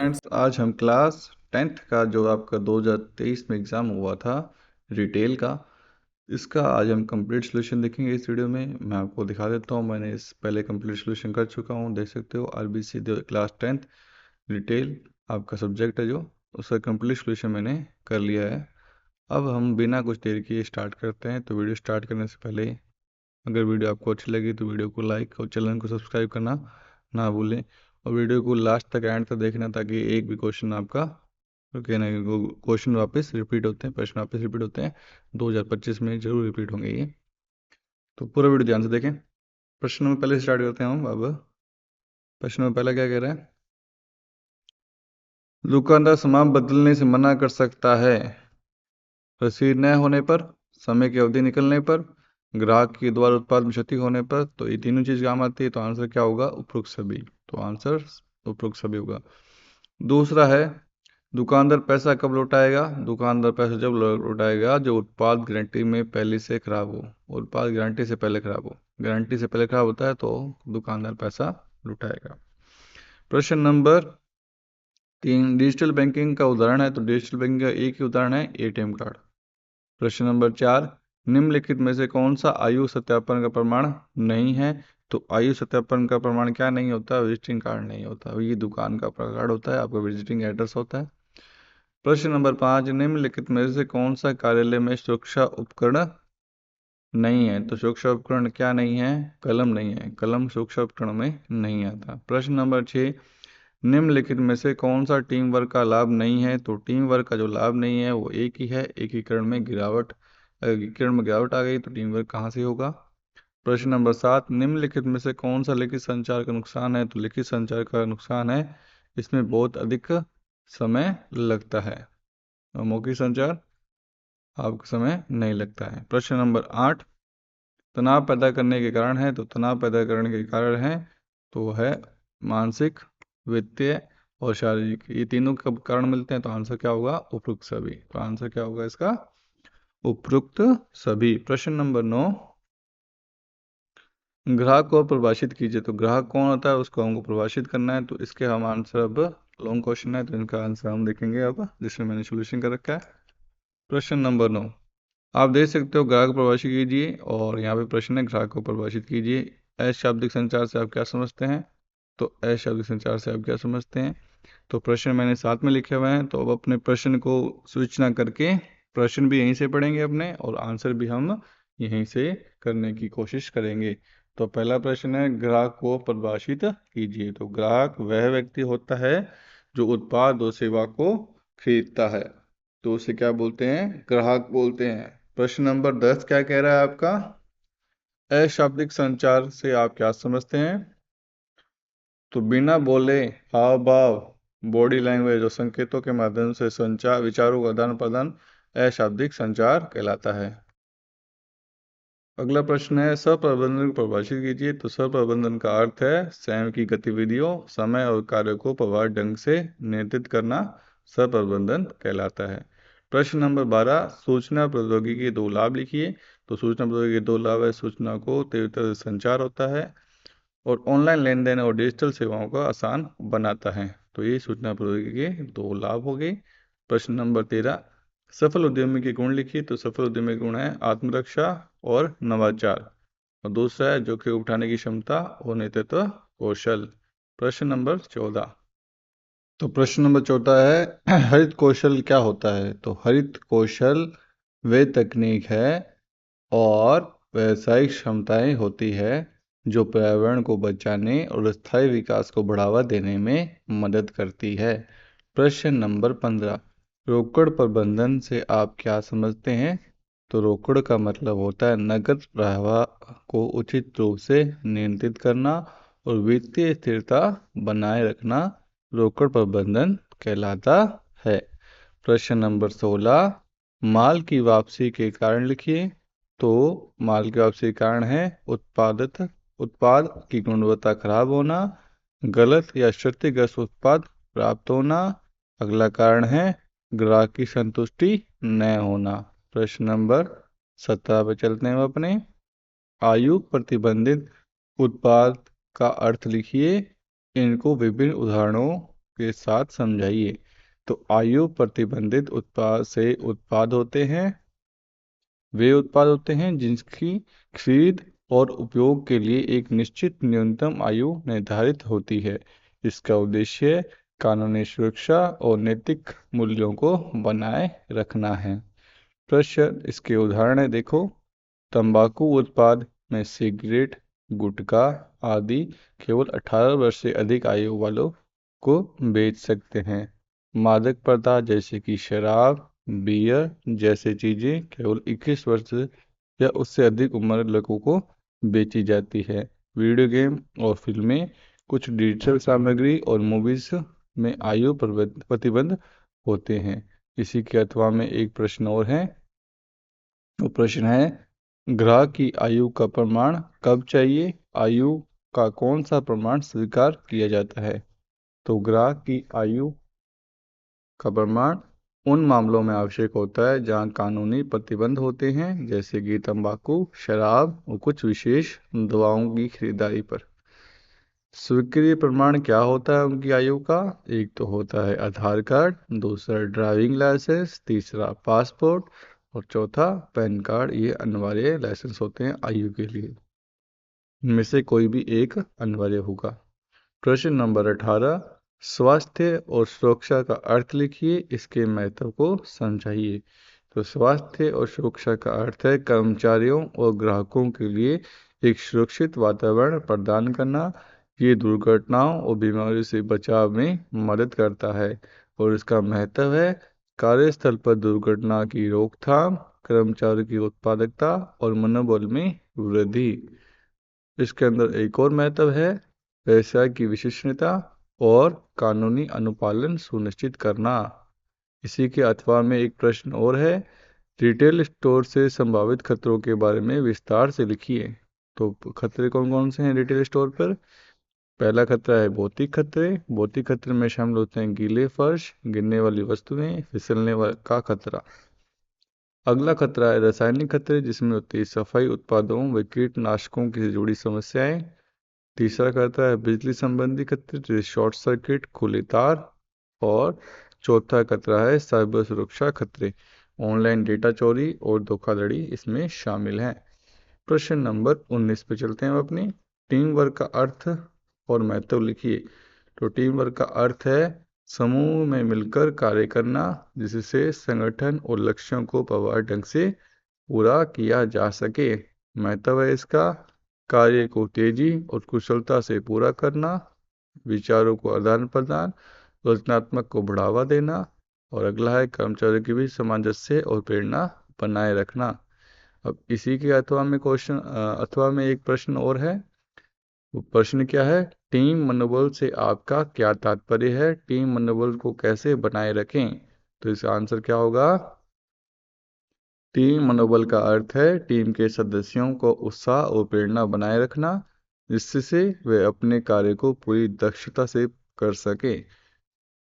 Friends, आज हम class 10th का जो आपका 2023 में एग्ज़ाम हुआ था रिटेल का, इसका आज हम कंप्लीट सोल्यूशन देखेंगे। इस वीडियो में मैं आपको दिखा देता हूँ, मैंने इस पहले कंप्लीट सोल्यूशन कर चुका हूँ। देख सकते हो आरबीसी क्लास 10th रिटेल आपका सब्जेक्ट है जो, उसका कंप्लीट सोल्यूशन मैंने कर लिया है। अब हम बिना कुछ देर किए स्टार्ट करते हैं। तो वीडियो स्टार्ट करने से पहले अगर वीडियो आपको अच्छी लगी तो वीडियो को लाइक और चैनल को सब्सक्राइब करना ना भूलें, और वीडियो को लास्ट तक एंड तक देखना, ताकि एक भी क्वेश्चन आपका रुके ना। क्वेश्चन वापस रिपीट होते हैं, प्रश्न वापस रिपीट होते हैं, 2025 में जरूर रिपीट होंगे ये। तो पूरा वीडियो ध्यान से देखें। प्रश्न में पहले स्टार्ट करते हैं हम। अब प्रश्न में पहला क्या कह रहा है, दुकानदार सामान बदलने से मना कर सकता है रसीद न होने पर, समय की अवधि निकलने पर, ग्राहक के द्वारा उत्पाद में क्षति होने पर। तो ये तीनों चीज काम आती है, तो आंसर क्या होगा, उपरोक्त सभी। तो आंसर उपरोक्त सभी होगा। दूसरा है, दुकानदार पैसा कब लौटाएगा। दुकानदार पैसा जब लौटाएगा जो उत्पाद गारंटी में पहले से खराब हो। उत्पाद गारंटी से पहले खराब हो, गारंटी से पहले खराब होता है तो दुकानदार पैसा लौटाएगा। प्रश्न नंबर 3, डिजिटल बैंकिंग का उदाहरण है। तो डिजिटल बैंकिंग का एक ही उदाहरण है एटीएम कार्ड। प्रश्न नंबर 4, निम्नलिखित में से कौन सा आयु सत्यापन का प्रमाण नहीं है। तो आयु सत्यापन का प्रमाण क्या नहीं होता, विजिटिंग कार्ड नहीं होता, ये दुकान का कार्ड होता है, आपका विजिटिंग एड्रेस होता है। प्रश्न नंबर 5, निम्नलिखित में से कौन सा कार्यालय में सुरक्षा उपकरण नहीं है। तो सुरक्षा उपकरण क्या नहीं है, कलम नहीं है, कलम सुरक्षा उपकरण में नहीं आता। प्रश्न नंबर 6, निम्नलिखित में से कौन सा टीम वर्क का लाभ नहीं है। तो टीम वर्क का जो लाभ नहीं है वो एक ही है, एकीकरण में गिरावट। अगर एकीकरण में गिरावट आ गई तो टीम वर्क कहाँ से होगा। प्रश्न नंबर 7, निम्नलिखित में से कौन सा लिखित संचार का नुकसान है। तो लिखित संचार का नुकसान है इसमें बहुत अधिक समय लगता है, और मौखिक संचार आपको समय नहीं लगता है। प्रश्न नंबर 8, तनाव पैदा करने के कारण है। तो तनाव पैदा करने के कारण है तो है मानसिक, वित्तीय और शारीरिक, ये तीनों कब कारण मिलते हैं। तो आंसर क्या होगा, उपरोक्त सभी। तो आंसर क्या होगा इसका, उपरोक्त सभी। प्रश्न नंबर 9, ग्राहक को परिभाषित कीजिए। तो ग्राहक कौन होता है, उसको हमको परिभाषित करना है। तो इसके हम आंसर, अब लॉन्ग क्वेश्चन है तो इनका आंसर हम देखेंगे अब, जिसमें मैंने सोल्यूशन कर रखा है। प्रश्न नंबर 9, आप देख सकते हो ग्राहक परिभाषित कीजिए, और यहाँ पे प्रश्न है ग्राहक को परिभाषित कीजिए। अशाब्दिक संचार से आप क्या समझते हैं। तो अशाब्दिक संचार से आप क्या समझते हैं। तो प्रश्न मैंने साथ में लिखे हुए हैं, तो अब अपने प्रश्न को स्विच ना करके प्रश्न भी यहीं से पढ़ेंगे अपने, और आंसर भी हम यहीं से करने की कोशिश करेंगे। तो पहला प्रश्न है, ग्राहक को परिभाषित कीजिए। तो ग्राहक वह व्यक्ति होता है जो उत्पाद और सेवा को खरीदता है, तो उसे क्या बोलते हैं, ग्राहक बोलते हैं। प्रश्न नंबर 10 क्या कह रहा है आपका, अशाब्दिक संचार से आप क्या समझते हैं। तो बिना बोले हाव भाव, बॉडी लैंग्वेज और संकेतों के माध्यम से संचार, विचारों का आदान प्रदान अशाब्दिक संचार कहलाता है। अगला प्रश्न है, सहप्रबंधन को परिभाषित कीजिए। तो सहप्रबंधन का अर्थ है स्वयं की गतिविधियों, समय और कार्य को प्रभावी ढंग से नियंत्रित करना सहप्रबंधन कहलाता है। प्रश्न नंबर 12, सूचना प्रौद्योगिकी के दो लाभ लिखिए। तो सूचना प्रौद्योगिकी के दो लाभ है, सूचना को तीव्रता से संचार होता है, और ऑनलाइन लेन देन और डिजिटल सेवाओं को आसान बनाता है। तो ये सूचना प्रौद्योगिकी के दो लाभ हो गए। प्रश्न नंबर 13, सफल उद्यमी के गुण लिखिए। तो सफल उद्यमी के गुण है आत्मरक्षा और नवाचार, और दूसरा है जोखिम उठाने की क्षमता और नेतृत्व कौशल। प्रश्न नंबर 14, तो प्रश्न नंबर 14 है, हरित कौशल क्या होता है। तो हरित कौशल वे तकनीक है और व्यावसायिक क्षमताएं होती है जो पर्यावरण को बचाने और स्थायी विकास को बढ़ावा देने में मदद करती है। प्रश्न नंबर 15, रोकड़ प्रबंधन से आप क्या समझते हैं। तो रोकड़ का मतलब होता है नकद प्रवाह को उचित रूप से नियंत्रित करना और वित्तीय स्थिरता बनाए रखना रोकड़ प्रबंधन कहलाता है। प्रश्न नंबर 16, माल की वापसी के कारण लिखिए। तो माल की वापसी के कारण है उत्पाद की गुणवत्ता खराब होना, गलत या क्षतिग्रस्त उत्पाद प्राप्त होना। अगला कारण है ग्राहक की संतुष्टि न होना। प्रश्न नंबर 17 पे चलते हैं अपने, आयु प्रतिबंधित उत्पाद का अर्थ लिखिए। इनको विभिन्न उदाहरणों के साथ समझाइए। तो आयु प्रतिबंधित उत्पाद से उत्पाद होते हैं, वे उत्पाद होते हैं जिनकी खरीद और उपयोग के लिए एक निश्चित न्यूनतम आयु निर्धारित होती है। इसका उद्देश्य कानूनी सुरक्षा और नैतिक मूल्यों को बनाए रखना है। प्रश्न, इसके उदाहरण देखो। तंबाकू उत्पाद में सिगरेट, गुटखा आदि केवल 18 वर्ष से अधिक आयु वालों को बेच सकते हैं। मादक पदार्थ जैसे कि शराब, बियर जैसे चीज़ें केवल 21 वर्ष या उससे अधिक उम्र लोगों को बेची जाती है। वीडियो गेम और फिल्में, कुछ डिजिटल सामग्री और मूवीज में आयु प्रतिबंध होते हैं। इसी के अथवा में एक प्रश्न और है। वो प्रश्न है, ग्राहक की आयु का प्रमाण कब चाहिए? आयु का कौन सा प्रमाण स्वीकार किया जाता है? तो ग्राहक की आयु का प्रमाण उन मामलों में आवश्यक होता है जहां कानूनी प्रतिबंध होते हैं, जैसे कि तंबाकू, शराब और कुछ विशेष दवाओं की खरीदारी पर। स्वीकृति प्रमाण क्या होता है उनकी आयु का? एक तो होता है आधार कार्ड, दूसरा ड्राइविंग लाइसेंस, तीसरा पासपोर्ट और चौथा पैन कार्ड। ये अनिवार्य लाइसेंस होते हैं आयु के लिए। इनमें से कोई भी एक अनिवार्य होगा। प्रश्न नंबर 18, स्वास्थ्य और सुरक्षा का अर्थ लिखिए, इसके महत्व को समझाइए। तो स्वास्थ्य और सुरक्षा का अर्थ है कर्मचारियों और ग्राहकों के लिए एक सुरक्षित वातावरण प्रदान करना। ये दुर्घटनाओं और बीमारियों से बचाव में मदद करता है। और इसका महत्व है कार्यस्थल पर दुर्घटना की रोकथाम, कर्मचारियों की उत्पादकता और मनोबल में वृद्धि। इसके अंदर एक और महत्व है व्यवसाय की विश्वसनीयता और कानूनी अनुपालन सुनिश्चित करना। इसी के अथवा में एक प्रश्न और है, रिटेल स्टोर से संभावित खतरों के बारे में विस्तार से लिखिए। तो खतरे कौन कौन से हैं रिटेल स्टोर पर? पहला खतरा है भौतिक खतरे। भौतिक खतरे में शामिल होते हैं गीले फर्श, गिरने वाली वस्तुएं, फिसलने का खतरा। अगला खतरा है रासायनिक खतरे, जिसमें होती है सफाई उत्पादों व कीटनाशकों से जुड़ी समस्याएं। तीसरा खतरा है बिजली संबंधी खतरे, जैसे शॉर्ट सर्किट, खुले तार। और चौथा खतरा है साइबर सुरक्षा खतरे, ऑनलाइन डेटा चोरी और धोखाधड़ी इसमें शामिल हैं। प्रश्न नंबर 19 पे चलते हैं हम अपनी। टीम वर्क का अर्थ और महत्व लिखिए। तो टीम वर्क का अर्थ है समूह में मिलकर कार्य करना, जिससे संगठन और लक्ष्यों को प्रभावी ढंग से पूरा किया जा सके। महत्व है इसका कार्य को तेजी और कुशलता से पूरा करना, विचारों को आदान प्रदान, रचनात्मक को बढ़ावा देना। और अगला है कर्मचारियों के बीच सामंजस्य और प्रेरणा बनाए रखना। अब इसी के अथवा में अथवा में एक प्रश्न और है। वो प्रश्न क्या है? टीम मनोबल से आपका क्या तात्पर्य है? टीम मनोबल को कैसे बनाए रखें? तो इसका आंसर क्या होगा? टीम मनोबल का अर्थ है टीम के सदस्यों को उत्साह और प्रेरणा बनाए रखना, जिससे वे अपने कार्य को पूरी दक्षता से कर सके।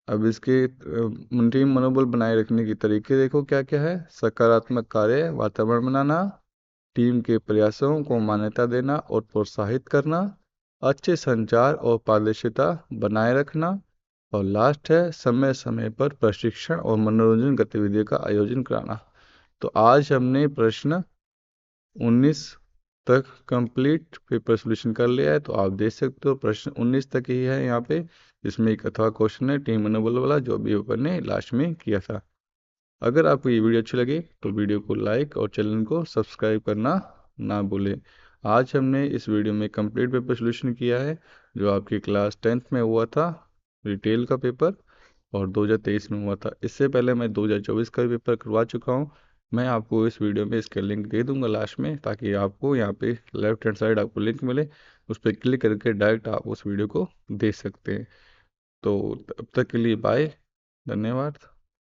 अब इसके टीम मनोबल बनाए रखने के तरीके देखो क्या क्या है। सकारात्मक कार्य वातावरण बनाना, टीम के प्रयासों को मान्यता देना और प्रोत्साहित करना, अच्छे संचार और पारदर्शिता बनाए रखना। और लास्ट है समय समय पर प्रशिक्षण और मनोरंजन गतिविधियों का आयोजन कराना। तो आज हमने प्रश्न 19 तक कंप्लीट पेपर सोल्यूशन कर लिया है। तो आप देख सकते हो प्रश्न 19 तक ही है यहाँ पे। इसमें एक अथवा क्वेश्चन है टीम मनोबल वाला, जो अभी ऊपर ने लास्ट में किया था। अगर आपको ये वीडियो अच्छी लगी तो वीडियो को लाइक और चैनल को सब्सक्राइब करना ना भूलें। आज हमने इस वीडियो में कंप्लीट पेपर सोल्यूशन किया है, जो आपकी क्लास 10th में हुआ था रिटेल का पेपर, और 2023 में हुआ था। इससे पहले मैं 2024 का भी पेपर करवा चुका हूँ। मैं आपको इस वीडियो में इसका लिंक दे दूंगा लास्ट में, ताकि आपको यहाँ पे लेफ्ट हैंड साइड आपको लिंक मिले, उस पर क्लिक करके डायरेक्ट आप उस वीडियो को देख सकते हैं। तो तब तक के लिए बाय, धन्यवाद।